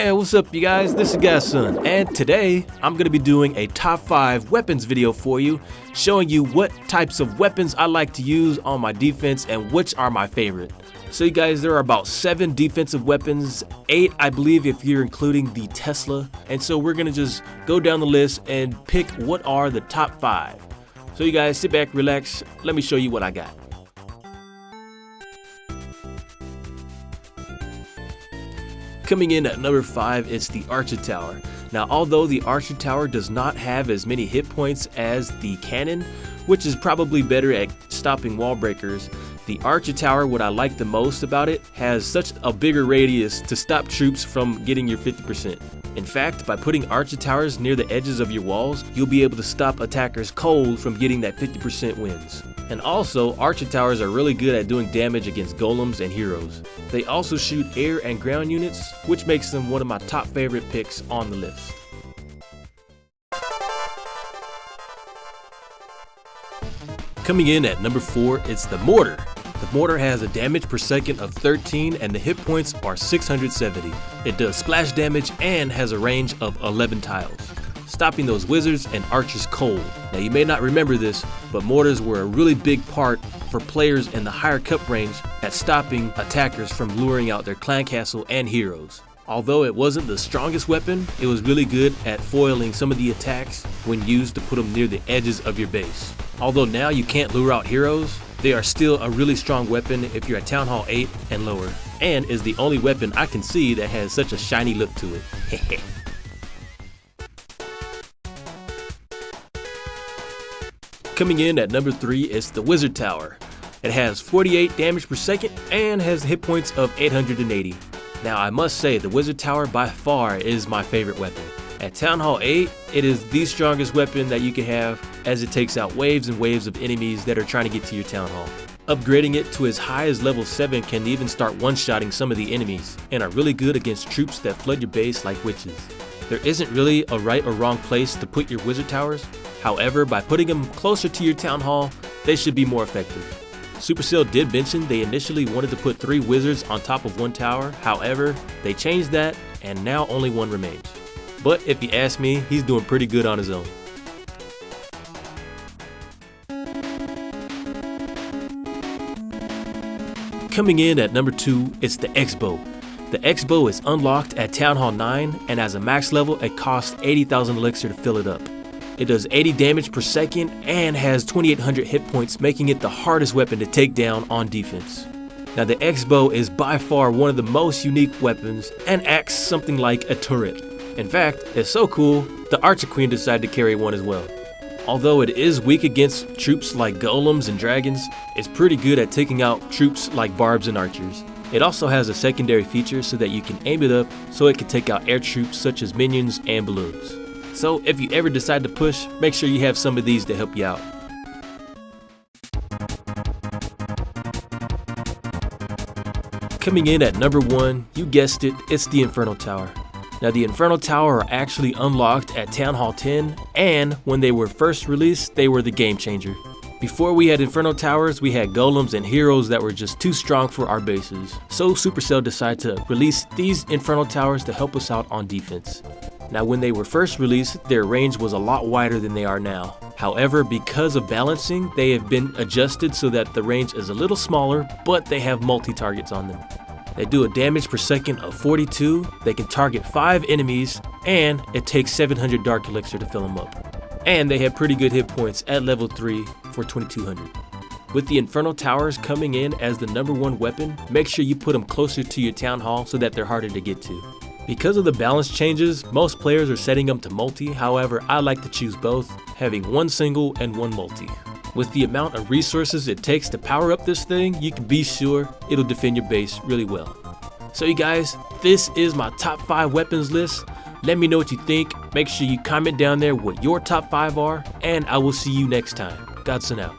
Hey, what's up you guys? This is Godson, and today I'm going to be doing a top 5 weapons video for you, showing you what types of weapons I like to use on my defense and which are my favorite. So you guys, there are about 7 defensive weapons, 8 I believe if you're including the Tesla, and so we're going to just go down the list and pick what are the top 5. So you guys sit back, relax, let me show you what I got. Coming in at number 5, it's the Archer Tower. Now, although the Archer Tower does not have as many hit points as the cannon, which is probably better at stopping wall breakers, the Archer Tower, what I like the most about it, has such a bigger radius to stop troops from getting your 50%. In fact, by putting Archer Towers near the edges of your walls, you'll be able to stop attackers cold from getting that 50% wins. And also, Archer Towers are really good at doing damage against golems and heroes. They also shoot air and ground units, which makes them one of my top favorite picks on the list. Coming in at number 4, it's the Mortar. The Mortar has a damage per second of 13 and the hit points are 670. It does splash damage and has a range of 11 tiles, stopping those wizards and archers cold. Now you may not remember this, but mortars were a really big part for players in the higher cup range at stopping attackers from luring out their clan castle and heroes. Although it wasn't the strongest weapon, it was really good at foiling some of the attacks when used to put them near the edges of your base. Although now you can't lure out heroes, they are still a really strong weapon if you're at Town Hall 8 and lower, and is the only weapon I can see that has such a shiny look to it. Coming in at number 3 is the Wizard Tower. It has 48 damage per second and has hit points of 880. Now I must say the Wizard Tower by far is my favorite weapon. At Town Hall 8, it is the strongest weapon that you can have, as it takes out waves and waves of enemies that are trying to get to your Town Hall. Upgrading it to as high as level 7 can even start one-shotting some of the enemies, and are really good against troops that flood your base like witches. There isn't really a right or wrong place to put your Wizard Towers. However, by putting them closer to your Town Hall, they should be more effective. Supercell did mention they initially wanted to put 3 wizards on top of 1 tower, however, they changed that and now only 1 remains. But if you ask me, he's doing pretty good on his own. Coming in at number 2, it's the X-Bow. The X-Bow is unlocked at Town Hall 9, and as a max level, it costs 80,000 elixir to fill it up. It does 80 damage per second and has 2,800 hit points, making it the hardest weapon to take down on defense. Now the X-Bow is by far one of the most unique weapons and acts something like a turret. In fact, it's so cool, the Archer Queen decided to carry one as well. Although it is weak against troops like golems and dragons, it's pretty good at taking out troops like barbs and archers. It also has a secondary feature so that you can aim it up so it can take out air troops such as minions and balloons. So if you ever decide to push, make sure you have some of these to help you out. Coming in at number 1, you guessed it, it's the Inferno Tower. Now the Inferno Tower are actually unlocked at Town Hall 10, and when they were first released, they were the game changer. Before we had Inferno Towers, we had golems and heroes that were just too strong for our bases. So Supercell decided to release these Inferno Towers to help us out on defense. Now when they were first released, their range was a lot wider than they are now. However, because of balancing, they have been adjusted so that the range is a little smaller, but they have multi-targets on them. They do a damage per second of 42, they can target 5 enemies, and it takes 700 dark elixir to fill them up. And they have pretty good hit points at level 3 for 2200. With the Inferno Towers coming in as the number 1 weapon, make sure you put them closer to your Town Hall so that they're harder to get to. Because of the balance changes, most players are setting them to multi, however I like to choose both, having 1 single and 1 multi. With the amount of resources it takes to power up this thing, you can be sure it'll defend your base really well. So you guys, this is my top 5 weapons list. Let me know what you think. Make sure you comment down there what your top 5 are, and I will see you next time. Godson out.